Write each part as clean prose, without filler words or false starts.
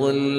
ضل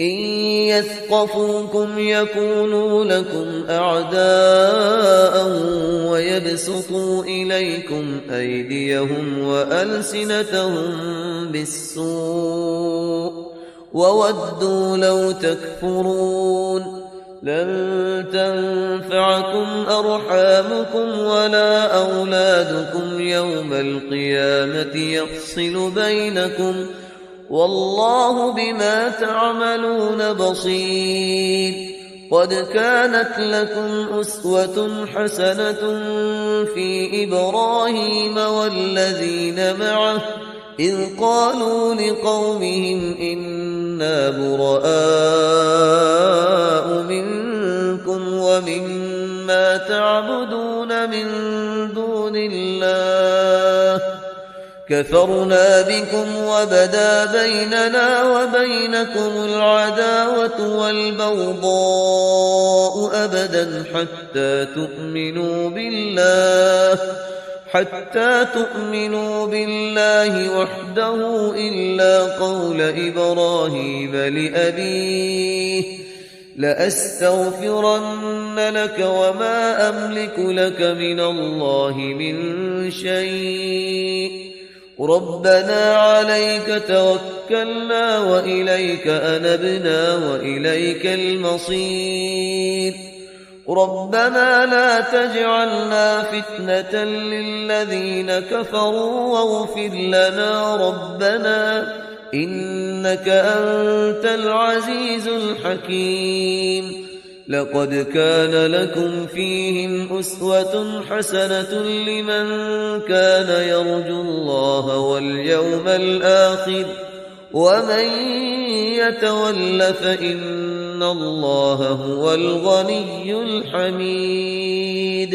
إن يثقفوكم يكونوا لكم أعداء ويبسطوا إليكم أيديهم وألسنتهم بالسوء وودوا لو تكفرون لن تنفعكم أرحامكم ولا أولادكم يوم القيامة يفصل بينكم والله بما تعملون بصير قد كانت لكم أسوة حسنة في إبراهيم والذين معه إذ قالوا لقومهم إنا براء منكم ومما تعبدون من دون الله كفرنا بكم وبدا بيننا وبينكم العداوة والبغضاء أبدا حتى تؤمنوا بالله وحده إلا قول إبراهيم لأبيه لأستغفرن لك وما أملك لك من الله من شيء ربنا عليك توكلنا وإليك أنبنا وإليك المصير ربنا لا تجعلنا فتنة للذين كفروا واغفر لنا ربنا إنك أنت العزيز الحكيم لقد كان لكم فيهم أسوة حسنة لمن كان يرجو الله واليوم الآخر ومن يتول فإن الله هو الغني الحميد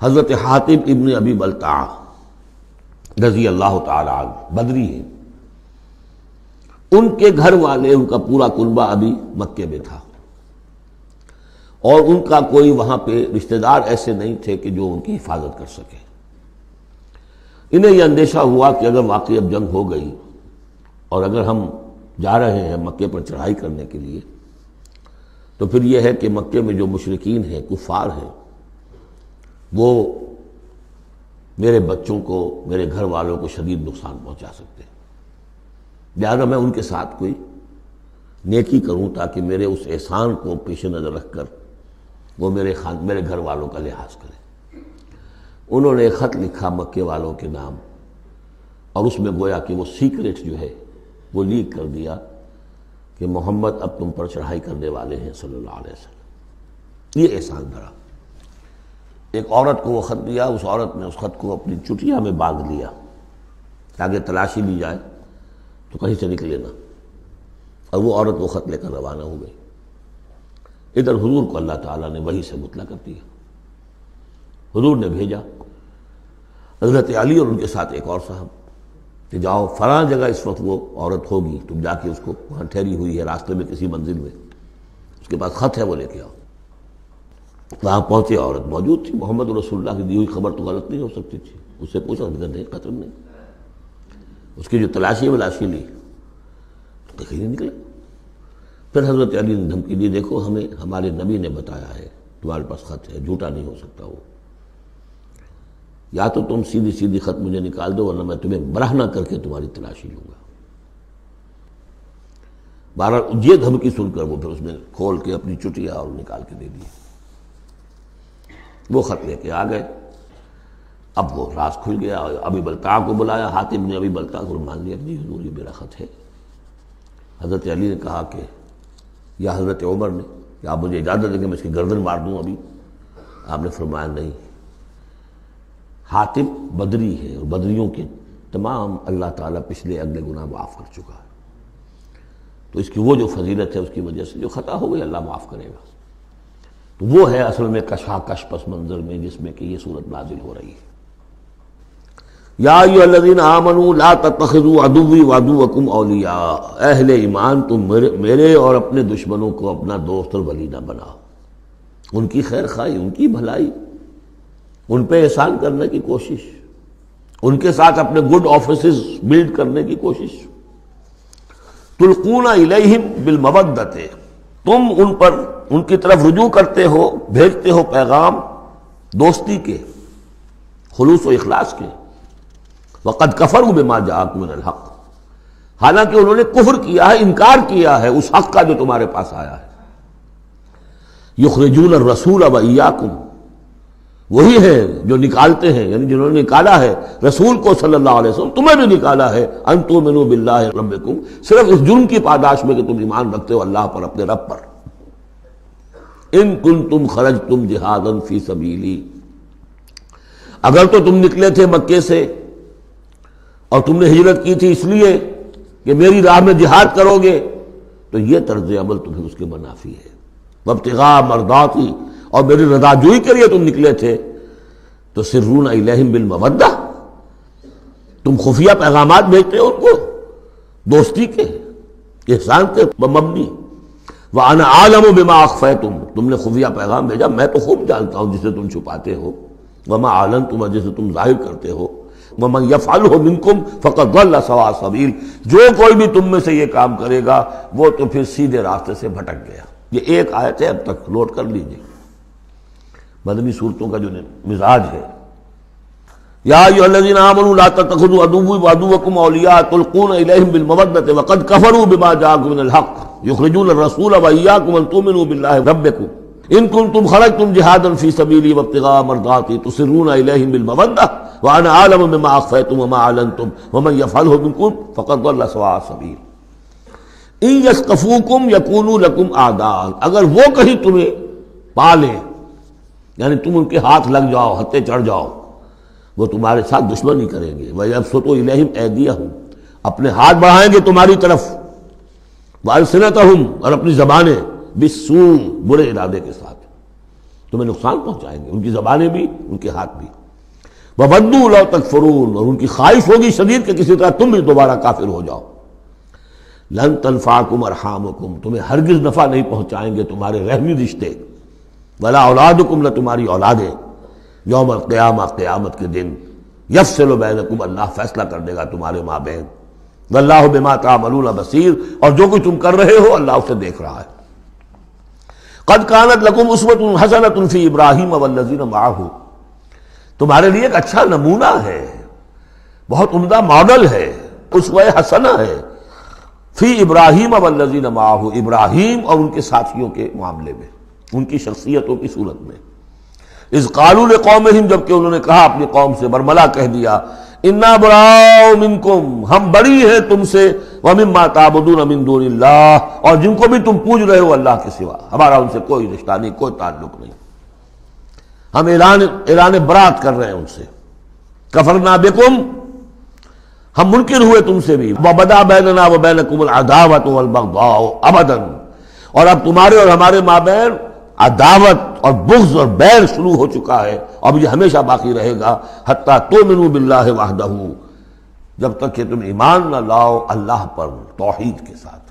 حضرت حاتب ابن ابی بلتع رضی اللہ تعالی عنہ بدری ہیں، ان کے گھر والے، ان کا پورا کنبہ ابھی مکے میں تھا، اور ان کا کوئی وہاں پہ رشتہ دار ایسے نہیں تھے کہ جو ان کی حفاظت کر سکے۔ انہیں یہ اندیشہ ہوا کہ اگر واقعی اب جنگ ہو گئی اور اگر ہم جا رہے ہیں مکے پر چڑھائی کرنے کے لیے، تو پھر یہ ہے کہ مکے میں جو مشرکین ہیں، کفار ہیں، وہ میرے بچوں کو، میرے گھر والوں کو شدید نقصان پہنچا سکتے ہیں، لہٰذا میں ان کے ساتھ کوئی نیکی کروں تاکہ میرے اس احسان کو پیش نظر رکھ کر وہ میرے گھر والوں کا لحاظ کریں۔ انہوں نے ایک خط لکھا مکے والوں کے نام، اور اس میں گویا کہ وہ سیکریٹ جو ہے وہ لیک کر دیا کہ محمد اب تم پر چڑھائی کرنے والے ہیں صلی اللہ علیہ وسلم۔ یہ احسان دھرا۔ ایک عورت کو وہ خط دیا، اس عورت نے اس خط کو اپنی چٹیا میں باندھ لیا تاکہ تلاشی لی جائے تو کہیں سے نکلے نہ، اور وہ عورت وہ خط لے کر روانہ ہو گئی۔ ادھر حضور کو اللہ تعالیٰ نے وحی سے مطلع کر دیا۔ حضور نے بھیجا حضرت علی اور ان کے ساتھ ایک اور صاحب کہ جاؤ فلاں جگہ اس وقت وہ عورت ہوگی، تم جا کے اس کو وہاں ٹھہری ہوئی ہے راستے میں کسی منزل میں، اس کے پاس خط ہے، وہ لے کے آؤ۔ وہاں پہنچے، عورت موجود تھی، محمد رسول اللہ کی دی ہوئی خبر تو غلط نہیں ہو سکتی تھی۔ اس سے پوچھا، نہیں قتل نہیں۔ اس کی جو تلاشی لی تو کہیں نہیں نکلا۔ پھر حضرت علی نے دھمکی دی، دیکھو ہمیں ہمارے نبی نے بتایا ہے تمہارے پاس خط ہے، جھوٹا نہیں ہو سکتا وہ، یا تو تم سیدھی سیدھی خط مجھے نکال دو ورنہ میں تمہیں برہنہ کر کے تمہاری تلاشی لوں گا۔ بہرحال یہ دھمکی سن کر وہ پھر اس نے کھول کے اپنی چٹیا اور نکال کے دے دی، وہ خط لے کے آ گئے۔ اب وہ راز کھل گیا، ابی بلتع کو بلایا، حاتب نے ابی بلتع کو مان لیا، جی حضور یہ میرا خط ہے۔ حضرت علی نے کہا کہ، یا حضرت عمر نے کہ آپ مجھے اجازت دیں کہ میں اس کی گردن مار دوں ابھی؟ آپ نے فرمایا نہیں، حاتب بدری ہے اور بدریوں کے تمام اللہ تعالیٰ پچھلے اگلے گناہ معاف کر چکا ہے، تو اس کی وہ جو فضیلت ہے اس کی وجہ سے جو خطا ہو گئی اللہ معاف کرے گا۔ تو وہ ہے اصل میں کشاکش پس منظر میں جس میں کہ یہ صورت نازل ہو رہی ہے۔ یا ایھا الذین آمنوا لا تتخذوا عدوی وعدوکم اولیاء، اہل ایمان تم میرے اور اپنے دشمنوں کو اپنا دوست اور ولی نہ بناؤ۔ ان کی خیر خواہی، ان کی بھلائی، ان پہ احسان کرنے کی کوشش، ان کے ساتھ اپنے گڈ آفیسز بلڈ کرنے کی کوشش۔ تلقون الیہم بالمودۃ، تم ان پر ان کی طرف رجوع کرتے ہو، بھیجتے ہو پیغام دوستی کے، خلوص و اخلاص کے۔ وقد کفروا بما جاءکم من الحق، حالانکہ انہوں نے کفر کیا ہے، انکار کیا ہے اس حق کا جو تمہارے پاس آیا ہے۔ یخرجون الرسول وایاکم، وہی ہے جو نکالتے ہیں، یعنی جنہوں نے نکالا ہے رسول کو صلی اللہ علیہ وسلم، تمہیں بھی نکالا ہے، ان تؤمنوا باللہ ربکم، صرف اس جرم کی پاداش میں کہ تم ایمان رکھتے ہو اللہ پر، اپنے رب پر۔ ان کنتم خرجتم جہادا فی سبیلی، اگر تو تم نکلے تھے مکے سے اور تم نے ہجرت کی تھی اس لیے کہ میری راہ میں جہاد کرو گے، تو یہ طرز عمل تمہیں اس کے منافی ہے۔ وابتغاء مرضاتی، اور میری رضا جوئی کے لیے تم نکلے تھے، تو سرون الیہم بالمودۃ، تم خفیہ پیغامات بھیجتے ہو ان کو دوستی کے، احسان کے مبنی۔ وَأَنَا أَعْلَمُ بِمَا أَخْفَيْتُمْ، تم نے خفیہ پیغام بھیجا، میں تو خوب جانتا ہوں جسے تم چھپاتے ہو، وَمَا أَعْلَنْتُمْ، جسے تم ظاہر کرتے ہو، وَمَنْ يَفْعَلْهُ مِنْكُمْ فَقَدْ ضَلَّ سَوَاءَ السَّبِيلِ، جو کوئی بھی تم میں سے یہ کام کرے گا وہ تو پھر سیدھے راستے سے بھٹک گیا۔ یہ ایک آیت ہے، اب تک نوٹ کر لیجیے مدنی صورتوں کا جو مزاج ہے۔ یا ایھا الذین آمنوا لا تتخذوا عدوی وعدوکم اولیاء تلقون الیہم بالمودۃ وقد کفروا بما جاءکم من الحق یخرجون الرسول وایاکم ان تؤمنوا باللہ ربکم ان کنتم خرجتم جہادا فی سبیلی وابتغاء مرضاتی تسرون الیہم بالمودۃ وانا اعلم بما اخفیتم وما اعلنتم ومن یفعلہ منکم فقد ضل سواء السبیل۔ ان یثقفوکم یکونوا لکم اعداء، اگر وہ کہیں تمہیں پا لیں، یعنی تم ان کے ہاتھ لگ جاؤ، ہتھے چڑھ جاؤ، وہ تمہارے ساتھ دشمنی کریں گے۔ وَيَبْسُطُوا إِلَيْهِمْ أَيْدِيَهُمْ، اپنے ہاتھ بڑھائیں گے تمہاری طرف، وَأَلْسِنَتَهُمْ، اور اپنی زبانیں، بِالسُّوءِ، برے ارادے کے ساتھ۔ تمہیں نقصان پہنچائیں گے، ان کی زبانیں بھی ان کے ہاتھ بھی۔ وَوَدُّوا لَوْ تَكْفُرُونَ، اور ان کی خواہش ہوگی شدید کہ کسی طرح تم بھی دوبارہ کافر ہو جاؤ۔ لَن تَنفَعَكُمْ أَرْحَامُكُمْ، تمہیں ہرگز نفع نہیں پہنچائیں گے تمہارے رحمی رشتے، وَلَا أَوْلَادُكُمْ، نہ تمہاری اولادیں، یوم القیامہ، قیامت کے دن، یفصل بینکم، اللہ فیصلہ کر دے گا تمہارے مابین، واللہ بما تعملون بصیر، اور جو کچھ تم کر رہے ہو اللہ اسے دیکھ رہا ہے۔ قد کانت لکم اسوۃ حسنۃ فی ابراہیم والذین معہ، تمہارے لیے ایک اچھا نمونہ ہے، بہت عمدہ ماڈل ہے، اسوہ حسنہ ہے، فی ابراہیم والذین معہ، ابراہیم اور ان کے ساتھیوں کے معاملے میں، ان کی شخصیتوں کی صورت میں۔ اذ قالوا لقومہم، جبکہ انہوں نے کہا اپنی قوم سے، برملا کہہ دیا، انا براء منکم، ہم بری ہیں تم سے، ومما تعبدون من دون اللہ، اور جن کو بھی تم پوج رہے ہو اللہ کے سوا، ہمارا ان سے کوئی رشتہ نہیں، کوئی تعلق نہیں، ہم اعلان برات کر رہے ہیں ان سے۔ کفرنا بکم، ہم منکر ہوئے تم سے بھی، وبدا بیننا وبینکم العداوۃ والبغضاء ابدا، اور اب تمہارے اور ہمارے مابین عداوت اور بغض اور بیر شروع ہو چکا ہے، اب یہ ہمیشہ باقی رہے گا، حتیٰ تؤمنوا باللہ وحدہ، جب تک کہ تم ایمان نہ لاؤ اللہ پر توحید کے ساتھ۔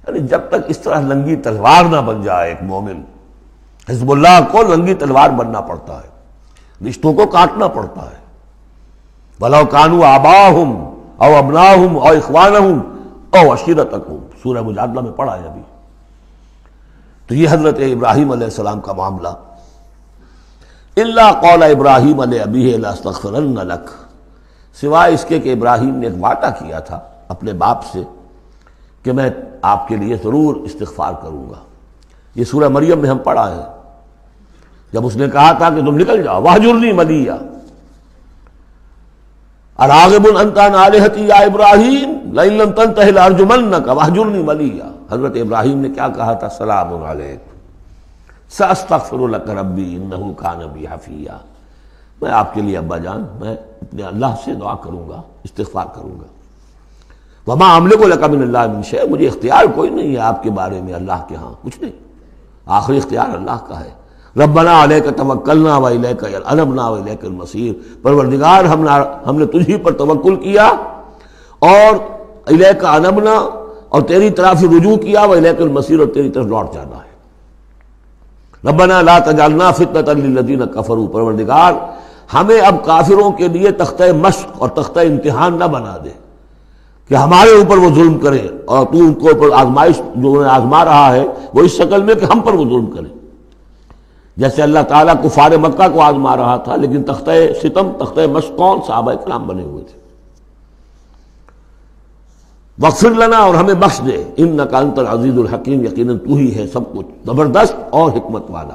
یعنی جب تک اس طرح ننگی تلوار نہ بن جائے ایک مومن، حزب اللہ کو ننگی تلوار بننا پڑتا ہے، رشتوں کو کاٹنا پڑتا ہے، وَلَوْ كَانُوا آبَاءَهُمْ أَوْ أَبْنَاءَهُمْ أَوْ إِخْوَانَهُمْ أَوْ عَشِيرَتَهُمْ، سورہ مجادلہ میں پڑھا ہے ابھی۔ تو یہ حضرت ابراہیم علیہ السلام کا معاملہ، إِلَّا قَالَ إِبْرَاهِيمَ لِأَبِيهِ لَأَسْتَغْفِرَنَّ لَكَ، سوائے اس کے کہ ابراہیم نے ایک وعدہ کیا تھا اپنے باپ سے کہ میں آپ کے لیے ضرور استغفار کروں گا۔ یہ سورہ مریم میں ہم پڑھا ہے، جب اس نے کہا تھا کہ تم نکل جاؤ، وَاهْجُرْنِي مَلِيًّا، اراغب انت عن آلہتی یا ابراہیم لئن لم تنتہ لارجمنک واہجرنی ملیہ، حضرت ابراہیم نے کیا کہا تھا؟ سلام علیکم ساستغفر لک ربی انہ کان بی حفیہ، میں آپ کے لیے ابا جان میں اپنے اللہ سے دعا کروں گا، استغفار کروں گا۔ وما املک لک من اللہ من شیء، مجھے اختیار کوئی نہیں ہے آپ کے بارے میں اللہ کے ہاں، کچھ نہیں، آخری اختیار اللہ کا ہے۔ ربنا علیک توکلنا والیک انبنا والیک المصیر، پروردگار ہم نے تجھی پر توکل کیا اور الیک انبنا، اور تیری طرف رجوع کیا، والیک المصیر، اور تیری طرف لوٹ جانا ہے۔ ربنا لا تجعلنا فتنۃ للذین کفروا، پروردگار ہمیں اب کافروں کے لیے تختہ مشق اور تختہ امتحان نہ بنا دے کہ ہمارے اوپر وہ ظلم کرے، اور تو ان کو اوپر آزمائش جو انہیں آزما رہا ہے وہ اس شکل میں کہ ہم پر وہ ظلم کرے، جیسے اللہ تعالیٰ کفار مکہ کو آزما رہا تھا، لیکن تختہ ستم، تختہ مشق کون؟ صحابہ کرام بنے ہوئے تھے۔ واغفر لنا، اور ہمیں بخش دے، انک انت العزیز الحکیم، یقیناً تو ہی ہے سب کچھ زبردست اور حکمت والا۔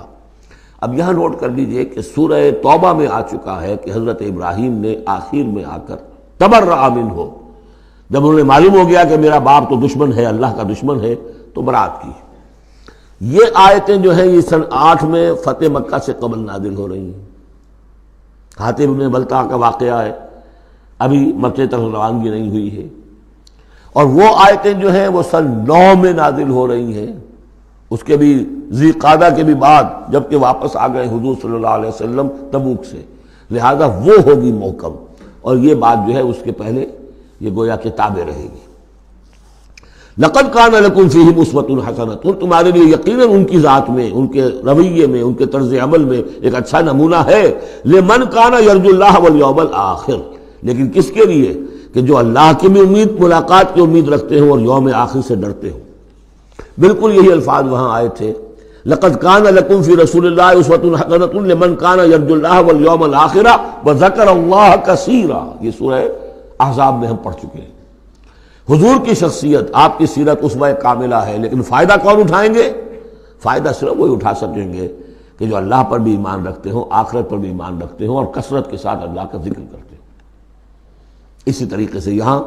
اب یہاں نوٹ کر لیجئے کہ سورہ توبہ میں آ چکا ہے کہ حضرت ابراہیم نے آخر میں آ کر تبرأ منہ، جب انہیں معلوم ہو گیا کہ میرا باپ تو دشمن ہے، اللہ کا دشمن ہے، تو برات کی۔ یہ آیتیں جو ہیں یہ سن 8 میں فتح مکہ سے قبل نازل ہو رہی ہیں۔ حاطب بن بلتع کا واقعہ ہے، ابھی مکے طرف روانگی نہیں ہوئی ہے، اور وہ آیتیں جو ہیں وہ سن 9 میں نازل ہو رہی ہیں، اس کے بھی ذی قعدہ کے بھی بعد، جبکہ واپس آ گئے حضور صلی اللہ علیہ وسلم تبوک سے، لہذا وہ ہوگی محکم، اور یہ بات جو ہے اس کے پہلے یہ گویا کہ تابع رہے گی۔ لقد کان لکم فیہم اسوۃ حسنۃ، تمہارے لیے یقیناً ان کی ذات میں، ان کے رویے میں، ان کے طرز عمل میں ایک اچھا نمونہ ہے، لمن کان یرجو اللہ والیوم الآخر، لیکن کس کے لیے؟ کہ جو اللہ کی بھی امید، ملاقات کی امید رکھتے ہوں اور یوم آخر سے ڈرتے ہوں۔ بالکل یہی الفاظ وہاں آئے تھے، لقد کان لکم فی رسول اللہ اسوۃ حسنۃ لمن کان یرجو اللہ والیوم الآخر وذکر اللہ کثیرا، یہ سورہ احزاب میں ہم پڑھ چکے ہیں۔ حضور کی شخصیت، آپ کی سیرت اسوہ کاملہ ہے، لیکن فائدہ کون اٹھائیں گے؟ فائدہ صرف وہی اٹھا سکیں گے کہ جو اللہ پر بھی ایمان رکھتے ہوں، آخرت پر بھی ایمان رکھتے ہوں، اور کثرت کے ساتھ اللہ کا ذکر کرتے ہوں۔ اسی طریقے سے یہاں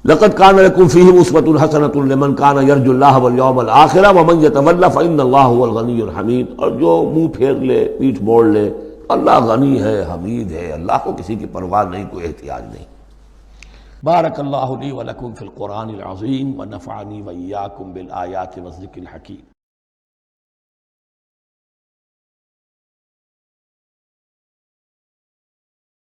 لقد کان لکم فیہم اسوۃ حسنۃ لمن کان یرجو اللہ والیوم الآخر ومن یتولی فإن اللہ هو الغنی الحمید، اور جو منہ پھیر لے، پیٹھ موڑ لے، اللہ غنی ہے، حمید ہے، اللہ کو کسی کی پرواہ نہیں، کوئی احتیاج نہیں۔ بارک اللہ لی ولکم فی القرآن العظیم ونفعنی وإیاکم بالآیات والذکر الحکیم۔